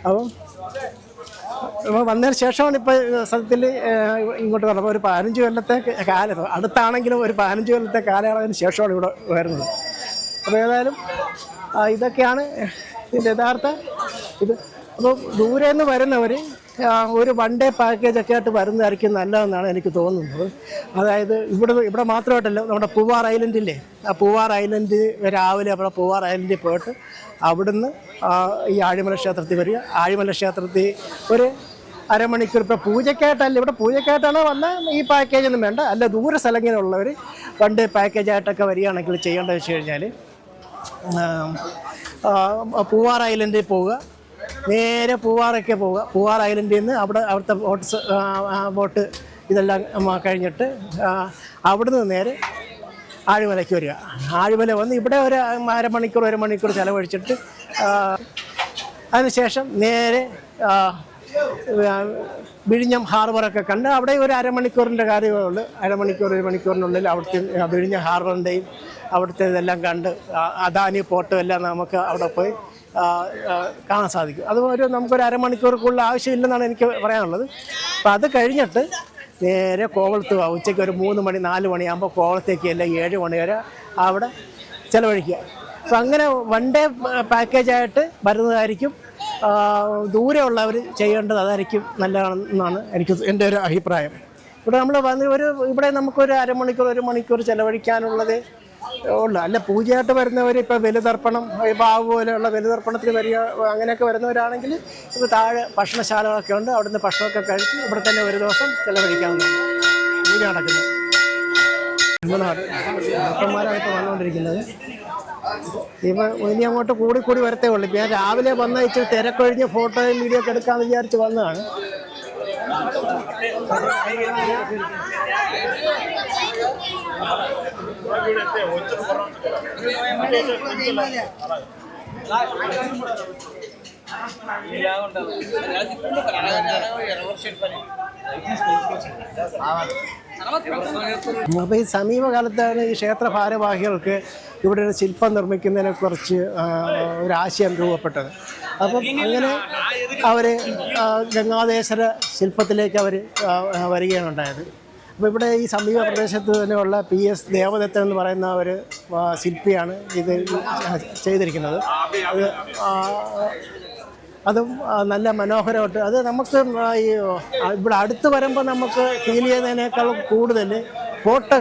അപ്പം വന്നതിന് ശേഷമാണ് ഇപ്പോൾ സത്യത്തിൽ ഇങ്ങോട്ട് പറഞ്ഞപ്പോൾ ഒരു 15 കൊല്ലത്തെ കാലം, അടുത്താണെങ്കിലും ഒരു 15 കൊല്ലത്തെ കാലയളവിന് ശേഷമാണ് ഇവിടെ വരുന്നത്. അപ്പോൾ ഏതായാലും ഇതൊക്കെയാണ് ഇതിൻ്റെ യഥാർത്ഥ ഇത്. അപ്പോൾ ദൂരെ നിന്ന് വരുന്നവർ ഒരു വൺ ഡേ പാക്കേജൊക്കെ ആയിട്ട് വരുന്നതായിരിക്കും നല്ലതെന്നാണ് എനിക്ക് തോന്നുന്നത്. അതായത് ഇവിടെ മാത്രമായിട്ടല്ല, നമ്മുടെ പൂവാർ ഐലൻഡില്ലേ, ആ പൂവാർ ഐലൻഡ് രാവിലെ അവിടെ പൂവാർ ഐലൻഡിൽ പോയിട്ട് അവിടുന്ന് ഈ ആഴിമല ക്ഷേത്രത്തിൽ വരിക. ആഴിമല ക്ഷേത്രത്തിൽ ഒരു അരമണിക്കൂർ, ഇപ്പോൾ പൂജയ്ക്കായിട്ടല്ല, ഇവിടെ പൂജയ്ക്കായിട്ടാണ് വന്നാൽ ഈ പാക്കേജൊന്നും വേണ്ട. അല്ല ദൂര സ്ഥലങ്ങളിലുള്ളവർ വൺ ഡേ പാക്കേജായിട്ടൊക്കെ വരികയാണെങ്കിൽ ചെയ്യേണ്ടത് വെച്ച് കഴിഞ്ഞാൽ പൂവാർ ഐലൻഡിൽ പോവുക, നേരെ പൂവാറൊക്കെ പോവുക. പൂവാർ ഐലൻഡിൽ നിന്ന് അവിടുത്തെ ബോട്ട് ഇതെല്ലാം കഴിഞ്ഞിട്ട് അവിടുന്ന് നേരെ ആഴിമലയ്ക്ക് വരിക. ആഴിമല വന്ന് ഇവിടെ ഒരു ഒരു മണിക്കൂർ ചിലവഴിച്ചിട്ട് അതിനുശേഷം നേരെ വിഴിഞ്ഞം ഹാർബറൊക്കെ കണ്ട് അവിടെ ഒരു അരമണിക്കൂറിൻ്റെ കാര്യമേ ഉള്ളൂ. ഒരു മണിക്കൂറിനുള്ളിൽ അവിടുത്തെ വിഴിഞ്ഞം ഹാർബറിൻ്റെയും അവിടുത്തെ ഇതെല്ലാം കണ്ട് അദാനി പോർട്ടും എല്ലാം നമുക്ക് അവിടെ പോയി കാണാൻ സാധിക്കും. അത് നമുക്കൊരു അരമണിക്കൂർക്കുള്ള ആവശ്യമില്ലെന്നാണ് എനിക്ക് പറയാനുള്ളത്. അപ്പം അത് കഴിഞ്ഞിട്ട് നേരെ കോവളത്ത് പോവുക. ഉച്ചയ്ക്ക് ഒരു 3 മണി 4 മണിയാകുമ്പോൾ കോവളത്തേക്ക് അല്ല 7 മണി വരെ അവിടെ ചിലവഴിക്കുക. അപ്പം അങ്ങനെ വൺ ഡേ പാക്കേജായിട്ട് വരുന്നതായിരിക്കും ദൂരെയുള്ളവർ ചെയ്യേണ്ടത്. അതായിരിക്കും നല്ലതാണെന്നാണ് എൻ്റെ ഒരു അഭിപ്രായം. ഇവിടെ നമ്മൾ ഇവിടെ നമുക്കൊരു ഒരു മണിക്കൂർ ചിലവഴിക്കാനുള്ളത് ഉള്ളു. അല്ല പൂജയായിട്ട് വരുന്നവർ ഇപ്പോൾ ബലിതർപ്പണം, ബാവ് പോലെയുള്ള ബലിതർപ്പണത്തിന് വരിക അങ്ങനെയൊക്കെ വരുന്നവരാണെങ്കിൽ ഇപ്പോൾ താഴെ ഭക്ഷണശാലകളൊക്കെ ഉണ്ട്. അവിടുന്ന് ഭക്ഷണമൊക്കെ കഴിച്ച് ഇവിടെ തന്നെ ഒരു ദിവസം ചിലവഴിക്കാവുന്നതാണ്. പൂജ നടക്കുന്നത് ഡോക്ടർമാരാണ് ഇപ്പോൾ വന്നുകൊണ്ടിരിക്കുന്നത്. ഇപ്പോൾ ഇനി അങ്ങോട്ട് കൂടി വരത്തേ ഉള്ളൂ. ഇപ്പം ഞാൻ രാവിലെ വന്ന ഇച്ചിരി തിരക്കൊഴിഞ്ഞ് ഫോട്ടോയും വീഡിയോ ഒക്കെ എടുക്കാമെന്ന് വിചാരിച്ച് വന്നതാണ്. അപ്പോൾ ഈ സമീപകാലത്താണ് ഈ ക്ഷേത്ര ഭാരവാഹികൾക്ക് ഇവിടെ ഒരു ശില്പം നിർമ്മിക്കുന്നതിനെക്കുറിച്ച് ഒരാശയം രൂപപ്പെട്ടത്. അപ്പം അങ്ങനെ അവർ ഗംഗാധേശ്വര ശില്പത്തിലേക്ക് അവർ വരികയാണ് ഉണ്ടായത്. അപ്പോൾ ഇവിടെ ഈ സമീപ പ്രദേശത്ത് തന്നെയുള്ള PS ദേവദത്തൻ എന്ന് പറയുന്ന ഒരു ശില്പിയാണ് ഇത് ചെയ്തിരിക്കുന്നത്. അതും നല്ല മനോഹരമായിട്ട് അത് നമുക്ക് ഈ ഇവിടെ അടുത്ത് വരുമ്പോൾ നമുക്ക് ഫീൽ ചെയ്യുന്നതിനേക്കാളും കൂടുതൽ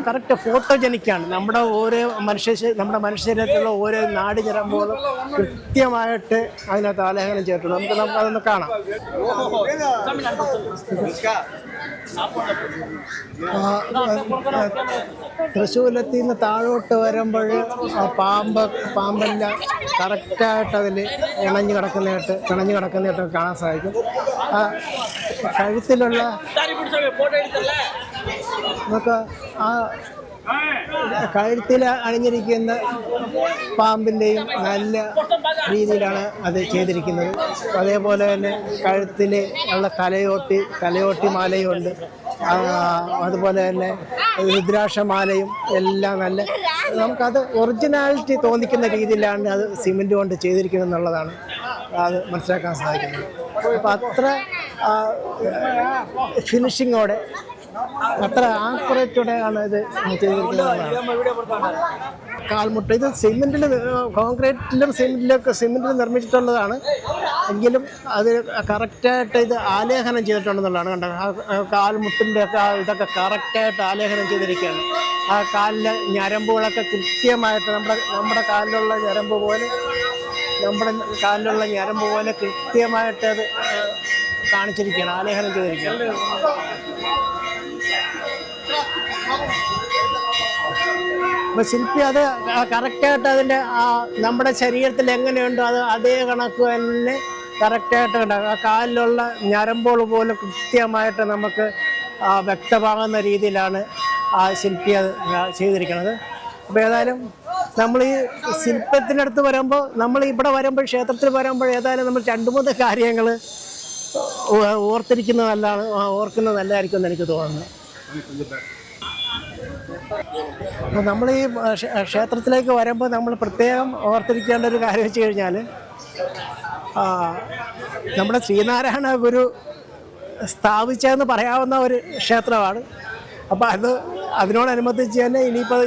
കറക്റ്റ് ഫോട്ടോജനിക്കാണ്. നമ്മുടെ മനുഷ്യശരീരത്തിലുള്ള ഓരോ നാടിഞരമ്പുകളും കൃത്യമായിട്ട് അതിനകത്ത് ആലേഖനം ചെയ്തിട്ടുണ്ട്. നമുക്കതൊന്ന് കാണാം. തൃശ്ശൂരിലെത്തി നിന്ന് താഴോട്ട് വരുമ്പോൾ പാമ്പെല്ലാം കറക്റ്റായിട്ട് അതിൽ ഇണഞ്ഞു കിടക്കുന്നതായിട്ട് കാണാൻ സാധിക്കും. കഴുത്തിലുള്ള നമുക്ക് കഴുത്തിൽ അണിഞ്ഞിരിക്കുന്ന പാമ്പിൻ്റെയും നല്ല രീതിയിലാണ് അത് ചെയ്തിരിക്കുന്നത്. അതേപോലെ തന്നെ കഴുത്തിൽ ഉള്ള തലയോട്ടി മാലയുണ്ട്. അതുപോലെ തന്നെ രുദ്രാക്ഷമാലയും എല്ലാം നല്ല നമുക്കത് ഒറിജിനാലിറ്റി തോന്നിക്കുന്ന രീതിയിലാണ് അത് സിമെൻറ്റ് കൊണ്ട് ചെയ്തിരിക്കുന്നത് എന്നുള്ളതാണ് അത് മനസ്സിലാക്കാൻ സാധിക്കുന്നത്. അപ്പോൾ അത്ര ഫിനിഷിങ്ങോടെ അത്ര ആക്യുറേറ്റോടെ ആണ് ഇത് ചെയ്തിരിക്കുന്നത്. കാൽമുട്ട ഇത് സിമെൻറ്റിലും നിർമ്മിച്ചിട്ടുള്ളതാണ്. എങ്കിലും അത് കറക്റ്റായിട്ട് ഇത് ആലേഖനം ചെയ്തിട്ടുണ്ടെന്നുള്ളതാണ് കണ്ടത്. ആ കാൽമുട്ടിൻ്റെ ഒക്കെ ഇതൊക്കെ കറക്റ്റായിട്ട് ആലേഖനം ചെയ്തിരിക്കുകയാണ്. ആ കാലിലെ ഞരമ്പുകളൊക്കെ കൃത്യമായിട്ട് നമ്മുടെ കാലിലുള്ള ഞരമ്പ് പോലെ കൃത്യമായിട്ട് അത് കാണിച്ചിരിക്കുകയാണ്, ആലേഖനം ചെയ്തിരിക്കുകയാണ്. അപ്പോൾ ശില്പി അത് കറക്റ്റായിട്ട് അതിൻ്റെ നമ്മുടെ ശരീരത്തിൽ എങ്ങനെയുണ്ടോ അത് അതേ കണക്ക് തന്നെ കറക്റ്റായിട്ട് ഉണ്ടാകും. ആ കാലിലുള്ള ഞരമ്പുകൾ പോലും കൃത്യമായിട്ട് നമുക്ക് വ്യക്തമാകുന്ന രീതിയിലാണ് ആ ശില്പി അത് ചെയ്തിരിക്കുന്നത്. അപ്പോൾ ഏതായാലും നമ്മൾ ഈ ശില്പത്തിനടുത്ത് വരുമ്പോൾ ക്ഷേത്രത്തിൽ വരുമ്പോൾ ഏതായാലും നമ്മൾ 2-3 കാര്യങ്ങൾ ഓർക്കുന്നത് നല്ലതായിരിക്കും എന്ന് എനിക്ക് തോന്നുന്നു. അപ്പോൾ നമ്മൾ ഈ ക്ഷേത്രത്തിലേക്ക് വരുമ്പോൾ നമ്മൾ പ്രത്യേകം ഓർത്തിരിക്കേണ്ട ഒരു കാര്യം വെച്ച് കഴിഞ്ഞാൽ നമ്മുടെ ശ്രീനാരായണ ഗുരു സ്ഥാപിച്ചതെന്ന് പറയാവുന്ന ഒരു ക്ഷേത്രമാണ്. അപ്പോൾ അതിനോടനുബന്ധിച്ച് തന്നെ ഇനിയിപ്പോൾ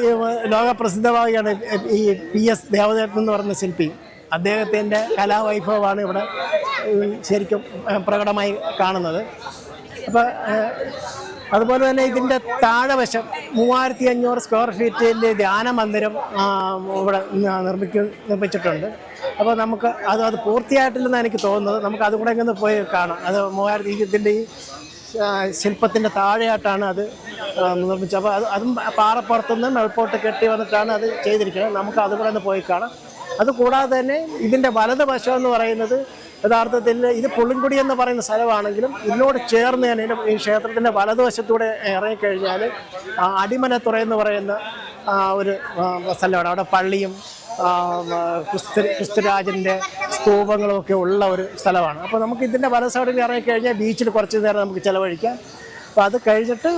ലോകപ്രസിദ്ധമാവുകയാണ് ഈ PS ദേവദത്തൻ എന്ന് പറയുന്ന ശില്പി. അദ്ദേഹത്തിൻ്റെ കലാവൈഭവമാണ് ഇവിടെ ശരിക്കും പ്രകടമായി കാണുന്നത്. അപ്പോൾ അതുപോലെ തന്നെ ഇതിൻ്റെ താഴെവശം 3500 സ്ക്വയർ ഫീറ്റിൽ ധ്യാന മന്ദിരം ഇവിടെ നിർമ്മിച്ചിട്ടുണ്ട്. അപ്പോൾ നമുക്ക് അത് പൂർത്തിയായിട്ടില്ലെന്നാണ് എനിക്ക് തോന്നുന്നത്. നമുക്ക് അതും കൂടെ ഇങ്ങനെ പോയി കാണാം. അത് 3000 ഇതിൻ്റെ ഈ ശില്പത്തിൻ്റെ താഴെയായിട്ടാണ് അത് നിർമ്മിച്ചത്. അപ്പോൾ അതും പാറപ്പുറത്തുനിന്ന് മേൽപോട്ട് കെട്ടി വന്നിട്ടാണ് അത് ചെയ്തിരിക്കുന്നത്. നമുക്ക് അതുകൂടെ ഒന്ന് പോയി കാണാം. അതുകൂടാതെ തന്നെ ഇതിൻ്റെ വലതുവശം എന്ന് പറയുന്നത് യഥാർത്ഥത്തിൽ ഇത് പുളിങ്കുടി എന്ന് പറയുന്ന സ്ഥലമാണെങ്കിലും ഇതിനോട് ചേർന്ന് തന്നെ ഈ ക്ഷേത്രത്തിൻ്റെ വലതുവശത്തൂടെ ഇറങ്ങിക്കഴിഞ്ഞാൽ അടിമനത്തുറ എന്ന് പറയുന്ന ഒരു സ്ഥലമാണ്. അവിടെ പള്ളിയും ക്രിസ്തുരാജൻ്റെ സ്തൂപങ്ങളുമൊക്കെ ഉള്ള ഒരു സ്ഥലമാണ്. അപ്പോൾ നമുക്ക് ഇതിൻ്റെ വല സൈഡിൽ ഇറങ്ങിക്കഴിഞ്ഞാൽ ബീച്ചിൽ കുറച്ച് നേരം നമുക്ക് ചിലവഴിക്കാം. അപ്പോൾ അത് കഴിഞ്ഞിട്ട്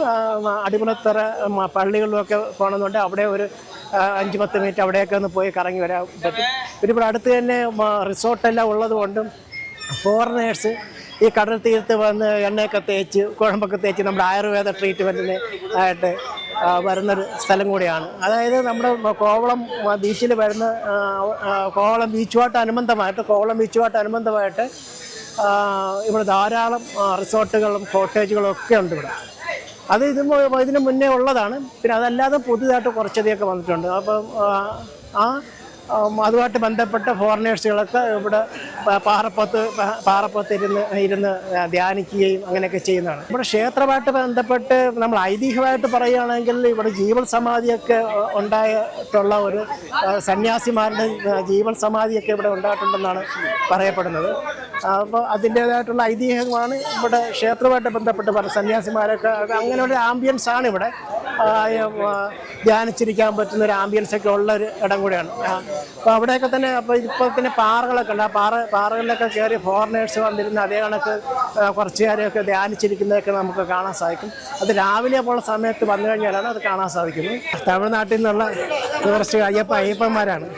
അടിമനത്തുറ പള്ളികളിലൊക്കെ പോകണമെന്നുണ്ടെങ്കിൽ അവിടെ ഒരു 5-10 മിനിറ്റ് അവിടെയൊക്കെ ഒന്ന് പോയി കറങ്ങി വരാൻ പറ്റും. പിന്നെ ഇവിടെ അടുത്ത് തന്നെ റിസോർട്ടെല്ലാം ഉള്ളത് കൊണ്ടും ഫോറിനേഴ്സ് ഈ കടൽ തീരത്ത് വന്ന് എണ്ണയൊക്കെ തേച്ച് കുഴമ്പൊക്കെ തേച്ച് നമ്മുടെ ആയുർവേദ ട്രീറ്റ്മെൻറ്റിന് ആയിട്ട് വരുന്നൊരു സ്ഥലം കൂടിയാണ്. അതായത് നമ്മുടെ കോവളം ബീച്ചിൽ വരുന്ന കോവളം ബീച്ചുമായിട്ട് അനുബന്ധമായിട്ട് ഇവിടെ ധാരാളം റിസോർട്ടുകളും കോട്ടേജുകളും ഒക്കെ ഉണ്ട് ഇവിടെ. അത് ഇതിന് മുന്നേ ഉള്ളതാണ്. പിന്നെ അതല്ലാതെ പുതുതായിട്ട് കുറച്ചധികമൊക്കെ വന്നിട്ടുണ്ട്. അപ്പം അതുമായിട്ട് ബന്ധപ്പെട്ട ഫോറിനേഴ്സുകളൊക്കെ ഇവിടെ പാറപ്പുറത്ത് ഇരുന്ന് ധ്യാനിക്കുകയും അങ്ങനെയൊക്കെ ചെയ്യുന്നതാണ്. ഇവിടെ ക്ഷേത്രമായിട്ട് ബന്ധപ്പെട്ട് നമ്മൾ ഐതിഹ്യമായിട്ട് പറയുകയാണെങ്കിൽ ഇവിടെ ജീവൽ സമാധിയൊക്കെ ഉണ്ടായിട്ടുള്ള ഒരു സന്യാസിമാരുടെ ജീവൽ സമാധിയൊക്കെ ഇവിടെ ഉണ്ടായിട്ടുണ്ടെന്നാണ് പറയപ്പെടുന്നത്. അപ്പോൾ അതിൻ്റേതായിട്ടുള്ള ഐതിഹ്യമാണ് ഇവിടെ ക്ഷേത്രമായിട്ട് ബന്ധപ്പെട്ട് പറയുന്നത്. സന്യാസിമാരൊക്കെ അങ്ങനെ ഒരു ആംബിയൻസ് ആണ് ഇവിടെ. ധ്യാനിച്ചിരിക്കാൻ പറ്റുന്ന ഒരു ആംബിയൻസൊക്കെ ഉള്ളൊരു ഇടം കൂടെയാണ്. അപ്പോൾ അവിടെയൊക്കെ തന്നെ ഇപ്പോൾ തന്നെ പാറകളൊക്കെ ഉണ്ട്. ആ പാറകളിലൊക്കെ കയറി ഫോറിനേഴ്സ് വന്നിരുന്ന അതേ കണക്ക് കുറച്ച് നേരമൊക്കെ ധ്യാനിച്ചിരിക്കുന്നതൊക്കെ നമുക്ക് കാണാൻ സാധിക്കും. അത് രാവിലെ പോലുള്ള സമയത്ത് വന്നു കഴിഞ്ഞാലാണ് അത് കാണാൻ സാധിക്കുന്നത്. തമിഴ്നാട്ടിൽ നിന്നുള്ള ടൂറിസ്റ്റ് അയ്യപ്പന്മാരാണ്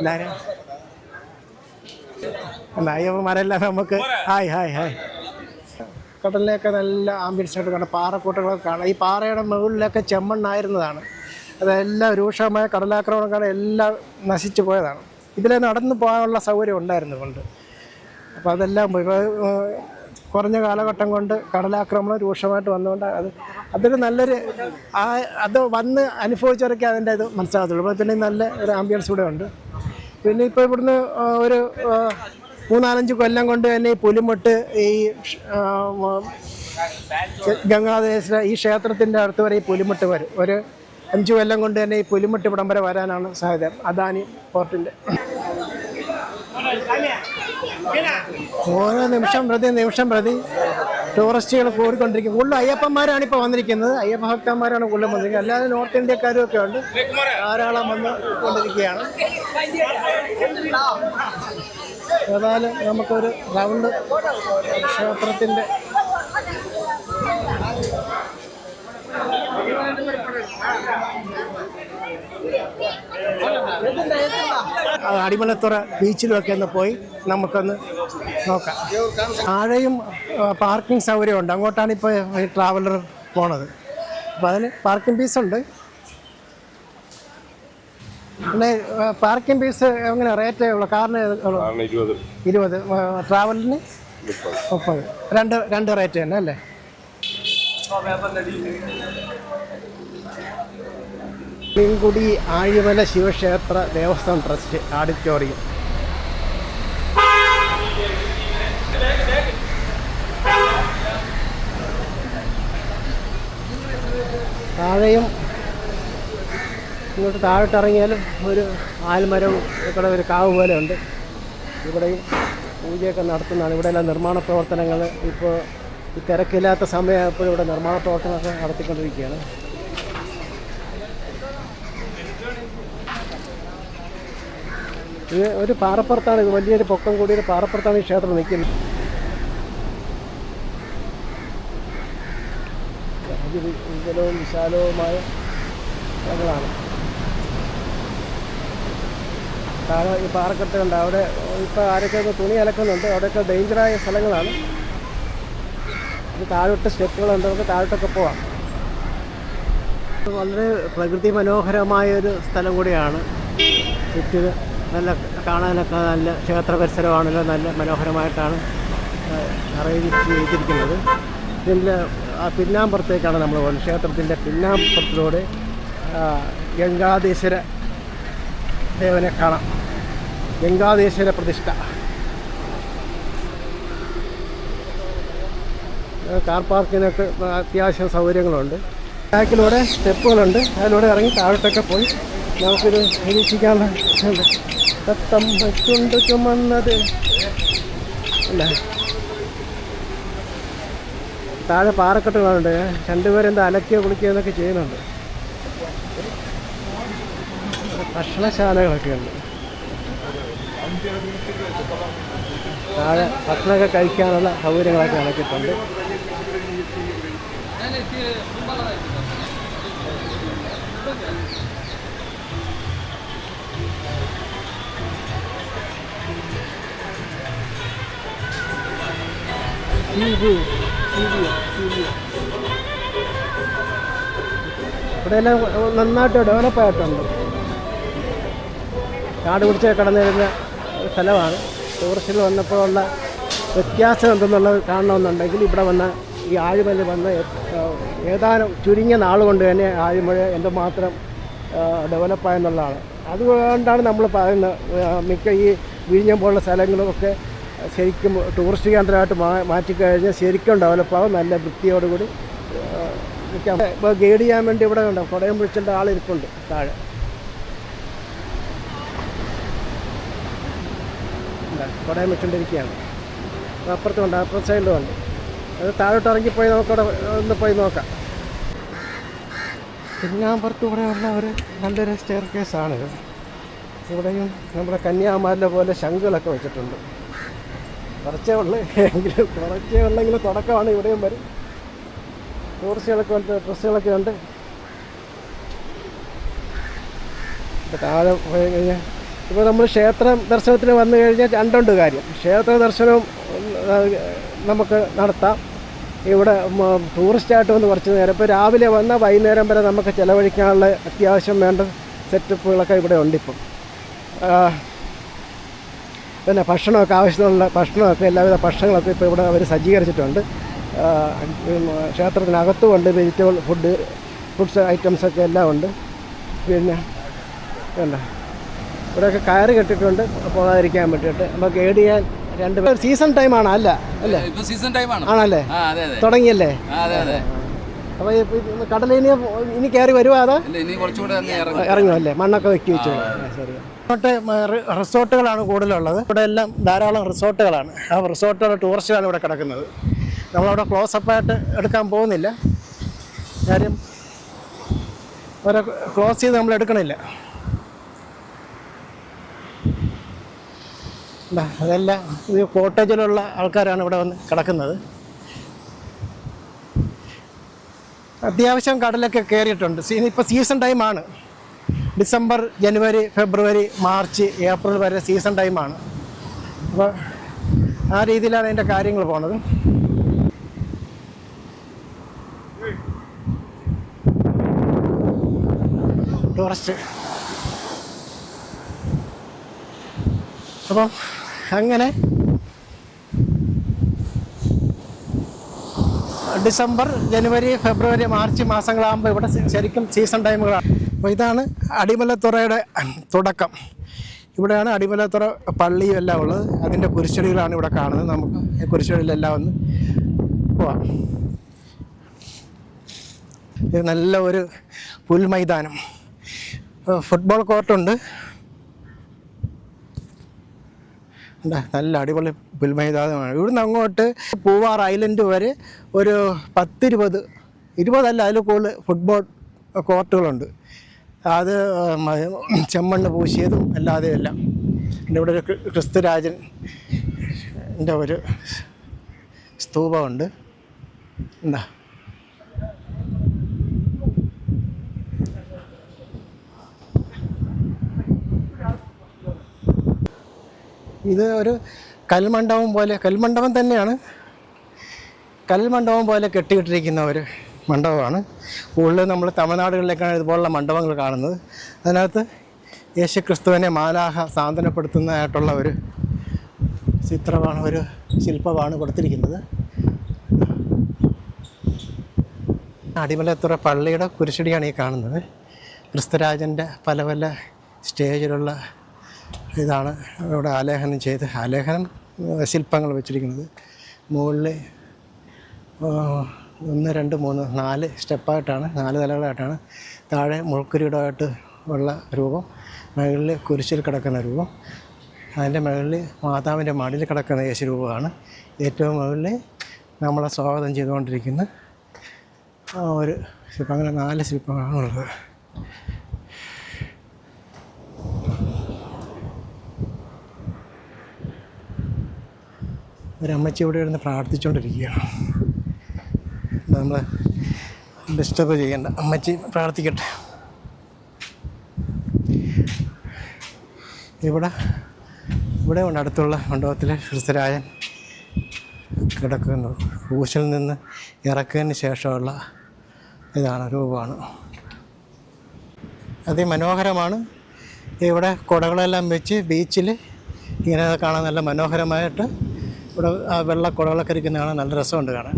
എല്ലാവരും. അയ്യപ്പന്മാരെല്ലാം നമുക്ക് ഹായ് കടലിലേക്ക് നല്ല ആംബിയൻസ് ആയിട്ട് കാണാം. പാറക്കൂട്ടങ്ങളൊക്കെ കാണാം. ഈ പാറയുടെ മുകളിലൊക്കെ ചെമ്മണ്ണായിരുന്നതാണ്. അതെല്ലാം രൂക്ഷമായ കടലാക്രമണം കാരണം എല്ലാം നശിച്ചു പോയതാണ്. ഇതിൽ നടന്നു പോകാനുള്ള സൗകര്യം ഉണ്ടായിരുന്നു കൊണ്ട്. അപ്പോൾ അതെല്ലാം പോയി. കുറഞ്ഞ കാലഘട്ടം കൊണ്ട് കടലാക്രമണം രൂക്ഷമായിട്ട് വന്നുകൊണ്ട് അതൊരു നല്ലൊരു അത് വന്ന് അനുഭവിച്ചവരൊക്കെ അതിൻ്റെ ഇത് മനസ്സിലാകത്തുള്ളൂ. അപ്പോൾ പിന്നെ നല്ല ഒരു ആംബിയൻസ് കൂടെ ഉണ്ട്. പിന്നെ ഇപ്പോൾ ഇവിടുന്ന് ഒരു 3-4 കൊല്ലം കൊണ്ട് തന്നെ ഈ പുലിമുട്ട് ഈ ഗംഗാദേശ ഈ ക്ഷേത്രത്തിൻ്റെ അടുത്ത് വരെ ഈ പുലിമുട്ട് വരും. ഒരു 5 കൊല്ലം കൊണ്ട് തന്നെ ഈ പുലിമുട്ട് ഇവിടം വരെ വരാനാണ് സാധ്യത. അദാനി പോർട്ടിൻ്റെ ഓരോ നിമിഷം പ്രതി ടൂറിസ്റ്റുകൾ കൂടിക്കൊണ്ടിരിക്കും. കൂടുതലും അയ്യപ്പന്മാരാണ് ഇപ്പോൾ വന്നിരിക്കുന്നത്. അയ്യപ്പ ഭക്തന്മാരാണ് കൂടുതലും വന്നിരിക്കുന്നത്. അല്ലാതെ നോർത്ത് ഇന്ത്യക്കാരും ഒക്കെ ഉണ്ട്, ധാരാളം വന്ന് കൊണ്ടിരിക്കുകയാണ്. ഏതായാലും നമുക്കൊരു റൗണ്ട് ക്ഷേത്രത്തിൻ്റെ അടിമലത്തുറ ബീച്ചിലുമൊക്കെ ഒന്ന് പോയി നമുക്കൊന്ന് നോക്കാം. താഴെയും പാർക്കിംഗ് സൗകര്യമുണ്ട്. അങ്ങോട്ടാണ് ഇപ്പോൾ ഈ ട്രാവലർ പോണത്. അപ്പോൾ അതിന് പാർക്കിംഗ് ഫീസുണ്ട്. പിന്നെ പാർക്കിംഗ് ഫീസ് എങ്ങനെ റേറ്റ് ഉള്ളു? കാറിന് 20, ട്രാവലിന് 30. രണ്ട് റേറ്റ് തന്നെ അല്ലേ? മീൻകുടി ആഴിമല ശിവക്ഷേത്ര ദേവസ്വം ട്രസ്റ്റ് ഓഡിറ്റോറിയം. താഴെയും ഇങ്ങോട്ട് താഴോട്ടിറങ്ങിയാലും ഒരു ആൽമരവും ഇവിടെ ഒരു കാവ് പോലെ ഉണ്ട്. ഇവിടെയും പൂജയൊക്കെ നടത്തുന്നതാണ്. ഇവിടെയെല്ലാം നിർമ്മാണ പ്രവർത്തനങ്ങൾ ഇപ്പോൾ ഈ തിരക്കില്ലാത്ത സമയമായപ്പോൾ ഇവിടെ നിർമ്മാണ പ്രവർത്തനമൊക്കെ നടത്തിക്കൊണ്ടിരിക്കുകയാണ്. ഇത് ഒരു പാറപ്പുറത്താണ്, ഇത് വലിയൊരു പൊക്കം കൂടിയൊരു പാറപ്പുറത്താണ് ഈ ക്ഷേത്രം നിൽക്കുന്നത്. വിപുലവും വിശാലവുമായ സ്ഥലങ്ങളാണ്. താഴെ ഈ പാറക്കെട്ടുണ്ട്. അവിടെ ഇപ്പോൾ ആരൊക്കെ തുണി അലക്കുന്നുണ്ട്. അവിടെയൊക്കെ ഡേഞ്ചറായ സ്ഥലങ്ങളാണ്. ഇത് താഴോട്ട് സ്റ്റെപ്പുകളുണ്ട്, നമുക്ക് താഴോട്ടൊക്കെ പോവാം. വളരെ പ്രകൃതി മനോഹരമായൊരു സ്ഥലം കൂടിയാണ്. ചുറ്റും നല്ല കാണാനൊക്കെ നല്ല ക്ഷേത്ര പരിസരമാണല്ലോ, നല്ല മനോഹരമായിട്ടാണ് അറേഞ്ച് ചെയ്തിരിക്കുന്നത്. ഇതിൻ്റെ പിന്നാമ്പുറത്തേക്കാണ് നമ്മൾ പോകുന്നത്. ക്ഷേത്രത്തിൻ്റെ പിന്നാമ്പുറത്തിലൂടെ ഗംഗാധീശ്വര ദേവനെ കാണാം. ഗംഗാധീശ്വര പ്രതിഷ്ഠ. കാർ പാർക്കിനൊക്കെ അത്യാവശ്യം സൗകര്യങ്ങളുണ്ട്. ബാക്കിലൂടെ സ്റ്റെപ്പുകളുണ്ട്, അതിലൂടെ ഇറങ്ങി താഴോട്ടൊക്കെ പോയി നമുക്കിത് നിരീക്ഷിക്കാനുള്ള തത്തം കൊണ്ട് ചുമന്നത് അല്ല. താഴെ പാറക്കെട്ടുകളുണ്ട്, രണ്ടുപേരെന്താ അലക്കിയോ കുളിക്കുകയോ എന്നൊക്കെ ചെയ്യുന്നുണ്ട്. ഭക്ഷണശാലകളൊക്കെ ഉണ്ട്. താഴെ ഭക്ഷണമൊക്കെ കഴിക്കാനുള്ള സൗകര്യങ്ങളൊക്കെ ഇണക്കിയിട്ടുണ്ട്. ഇവിടെ എല്ലാം നന്നായിട്ട് ഡെവലപ്പായിട്ടുണ്ട്. കാട് പിടിച്ച് കടന്നിരുന്ന സ്ഥലമാണ്. ടൂറിസ്റ്റിൽ വന്നപ്പോഴുള്ള വ്യത്യാസം എന്തെന്നുള്ളത് കാണണമെന്നുണ്ടെങ്കിൽ ഇവിടെ വന്ന ഈ ആഴിമല വന്ന് ഏതാനും ചുരുങ്ങിയ നാൾ കൊണ്ട് തന്നെ ആഴിമല എന്തുമാത്രം ഡെവലപ്പായെന്നുള്ളതാണ്. അതുകൊണ്ടാണ് നമ്മൾ പറയുന്നത് മിക്ക ഈ വിഴിഞ്ഞം പോലുള്ള സ്ഥലങ്ങളുമൊക്കെ ശരിക്കും ടൂറിസ്റ്റ് കേന്ദ്രമായിട്ട് മാറ്റിക്കഴിഞ്ഞാൽ ശരിക്കും ഡെവലപ്പാകും. നല്ല വൃത്തിയോടുകൂടി നിൽക്കാം. ഇപ്പോൾ ഗൈഡ് ചെയ്യാൻ വേണ്ടി ഇവിടെ ഉണ്ട്, കുടയം പിടിച്ചേണ്ട ആളിരിപ്പുണ്ട് താഴെ. കുടയം വെച്ചുകൊണ്ടിരിക്കുകയാണ്. അപ്പുറത്തുണ്ട്, അപ്പുറത്തെ സൈഡിലും ഉണ്ട്. അത് താഴോട്ട് ഇറങ്ങിപ്പോയി നമുക്കവിടെ ഒന്ന് പോയി നോക്കാം. പിന്നാമ്പുറത്ത് ഇവിടെയുള്ള ഒരു നല്ലൊരു സ്റ്റെയർ കേസാണിത്. ഇവിടെയും നമ്മുടെ കന്യാകുമാരിലെ പോലെ ശംഖുകളൊക്കെ വെച്ചിട്ടുണ്ട്. കുറച്ചേ ഉള്ളെങ്കിലും തുടക്കമാണ്. ഇവിടെയും വരും ടൂറിസ്റ്റുകളൊക്കെ ഉണ്ട്, ഡ്രസ്സുകളൊക്കെ ഉണ്ട്. താഴെ പോയി കഴിഞ്ഞാൽ ഇപ്പോൾ നമ്മൾ ക്ഷേത്ര ദർശനത്തിന് വന്നു കഴിഞ്ഞാൽ രണ്ടുണ്ട് കാര്യം. ക്ഷേത്ര ദർശനവും നമുക്ക് നടത്താം. ഇവിടെ ടൂറിസ്റ്റായിട്ട് വന്ന് കുറച്ച് നേരം, ഇപ്പോൾ രാവിലെ വന്നാൽ വൈകുന്നേരം വരെ നമുക്ക് ചിലവഴിക്കാനുള്ള അത്യാവശ്യം വേണ്ട സെറ്റപ്പുകളൊക്കെ ഇവിടെ ഉണ്ട്. ഇപ്പം പിന്നെ ഭക്ഷണമൊക്കെ ആവശ്യമുള്ള ഭക്ഷണമൊക്കെ എല്ലാവിധ ഭക്ഷണങ്ങളൊക്കെ ഇപ്പോൾ ഇവിടെ അവർ സജ്ജീകരിച്ചിട്ടുണ്ട്. ക്ഷേത്രത്തിനകത്തുമുണ്ട് വെജിറ്റബിൾ ഫുഡ്സ് ഐറ്റംസൊക്കെ എല്ലാം ഉണ്ട്. പിന്നെ ഇവിടെയൊക്കെ കയറ് കെട്ടിട്ടുണ്ട് പോകാതിരിക്കാൻ വേണ്ടിയിട്ട്. നമുക്ക് ഗൈഡ് ചെയ്യാൻ രണ്ടുപേർ. സീസൺ ടൈമാണ് അല്ലേ? ആണല്ലേ, തുടങ്ങിയല്ലേ? അപ്പോൾ കടലിനി ഇനി കയറി വരുമോ അതോ ഇറങ്ങുമല്ലേ? മണ്ണൊക്കെ വെക്കി വെച്ചു. ശരി. ഇങ്ങോട്ട് റിസോർട്ടുകളാണ് കൂടുതലുള്ളത്. ഇവിടെ എല്ലാം ധാരാളം റിസോർട്ടുകളാണ്. ആ റിസോർട്ടുകൾ ടൂറിസ്റ്റുകളാണ് ഇവിടെ കിടക്കുന്നത്. നമ്മളവിടെ ക്ലോസപ്പായിട്ട് എടുക്കാൻ പോകുന്നില്ല, കാര്യം അവരെ ക്ലോസ് ചെയ്ത് നമ്മൾ എടുക്കണില്ല. അതെല്ലാം ഇത് കോട്ടേജിലുള്ള ആൾക്കാരാണ് ഇവിടെ വന്ന് കിടക്കുന്നത്. അത്യാവശ്യം കടലൊക്കെ കയറിയിട്ടുണ്ട്. ഇപ്പോൾ സീസൺ ടൈമാണ്. ഡിസംബർ, ജനുവരി, ഫെബ്രുവരി, മാർച്ച്, ഏപ്രിൽ വരെ സീസൺ ടൈമാണ്. അപ്പോൾ ആ രീതിയിലാണ് അതിൻ്റെ കാര്യങ്ങൾ പോണത്. ടൂറിസ്റ്റ് അപ്പം അങ്ങനെ ഡിസംബർ, ജനുവരി, ഫെബ്രുവരി, മാർച്ച് മാസങ്ങളാകുമ്പോൾ ഇവിടെ ശരിക്കും സീസൺ ടൈമുകളാണ്. അപ്പോൾ ഇതാണ് അടിമലത്തുറയുടെ തുടക്കം. ഇവിടെയാണ് അടിമലത്തുറ പള്ളിയും എല്ലാം ഉള്ളത്. അതിൻ്റെ കുരിശടികളാണ് ഇവിടെ കാണുന്നത്. നമുക്ക് ഈ കുരിശടിയിലെല്ലാം ഒന്ന് പോവാം. ഇത് നല്ല ഒരു പുൽമൈതാനം, ഫുട്ബോൾ കോർട്ടുണ്ട്. നല്ല അടിപൊളി പുൽമൈതാനമാണ്. ഇവിടുന്ന് അങ്ങോട്ട് പൂവാർ ഐലൻഡ് വരെ ഒരു 10-20 അതിൽ കൂടുതൽ ഫുട്ബോൾ കോർട്ടുകളുണ്ട്. അത് ചെമ്മണ്ണ് പൂശിയതും അല്ലാതെയും എല്ലാം. പിന്നെ ഇവിടെ ഒരു ക്രിസ്തുരാജൻ്റെ ഒരു സ്തൂപമുണ്ട്. എന്താ ഇത് ഒരു കൽമണ്ഡപം തന്നെയാണ്. കൽമണ്ഡപം പോലെ കെട്ടിയിട്ടിരിക്കുന്ന ഒരു മണ്ഡപമാണ്. കൂടുതൽ നമ്മൾ തമിഴ്നാടുകളിലേക്കാണ് ഇതുപോലുള്ള മണ്ഡപങ്ങൾ കാണുന്നത്. അതിനകത്ത് യേശുക്രിസ്തുവിനെ മാലാഖ സാന്ത്വനപ്പെടുത്തുന്നതായിട്ടുള്ള ഒരു ചിത്രമാണ്, ഒരു ശില്പമാണ് കൊടുത്തിരിക്കുന്നത്. അടിമലത്തുറ പള്ളിയുടെ കുരിശടിയാണ് ഈ കാണുന്നത്. ക്രിസ്തുരാജൻ്റെ പല പല സ്റ്റേജിലുള്ള ഇതാണ് ഇവിടെ ആലേഖനം ചെയ്ത് ശില്പങ്ങൾ വെച്ചിരിക്കുന്നത്. മുകളിൽ 1 2 3 4 സ്റ്റെപ്പായിട്ടാണ്, 4 നിലകളായിട്ടാണ്. താഴെ മുൾക്കുരിയുടമായിട്ട് ഉള്ള രൂപം, മുകളിൽ കുരിശിൽ കിടക്കുന്ന രൂപം, അതിൻ്റെ മുകളിൽ മാതാവിൻ്റെ മടിയിൽ കിടക്കുന്ന യേശു രൂപമാണ്. ഏറ്റവും മുകളിൽ നമ്മളെ സ്വാഗതം ചെയ്തുകൊണ്ടിരിക്കുന്ന ഒരു ശില്പം. അങ്ങനെ 4 ശില്പങ്ങളാണുള്ളത്. ഒരമ്മച്ചി ഇവിടെ ഇരുന്ന് പ്രാർത്ഥിച്ചുകൊണ്ടിരിക്കുകയാണ്. നമ്മൾ ഡിസ്റ്റർബ് ചെയ്യേണ്ട, അമ്മച്ചി പ്രാർത്ഥിക്കട്ടെ. ഇവിടെ ഉണ്ട് അടുത്തുള്ള മണ്ഡപത്തിൽ ക്രിസ്തുരാജൻ കിടക്കുന്നു. ക്രൂശിൽ നിന്ന് ഇറക്കിയതിന് ശേഷമുള്ള ഇതാണ്, രൂപമാണ്. അതിമനോഹരമാണ്. ഇവിടെ കുടകളെല്ലാം വെച്ച് ബീച്ചിൽ ഇങ്ങനെ കാണാൻ നല്ല മനോഹരമായിട്ട് ഇവിടെ ആ വെള്ള കുടകളൊക്കെ ഇരിക്കുന്ന കാണാൻ നല്ല രസമുണ്ട് കാണാൻ.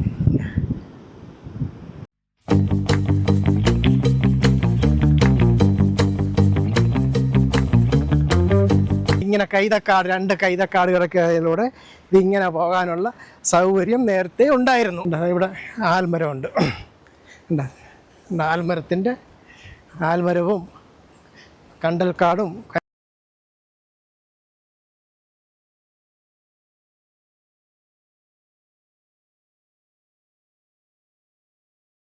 ഇങ്ങനെ കൈതക്കാട്, 2 കൈതക്കാടുകളൊക്കെ ആയതിലൂടെ ഇതിങ്ങനെ പോകാനുള്ള സൗകര്യം നേരത്തെ ഉണ്ടായിരുന്നു. ഇവിടെ ആൽമരമുണ്ട്. ആൽമരവും കണ്ടൽക്കാടും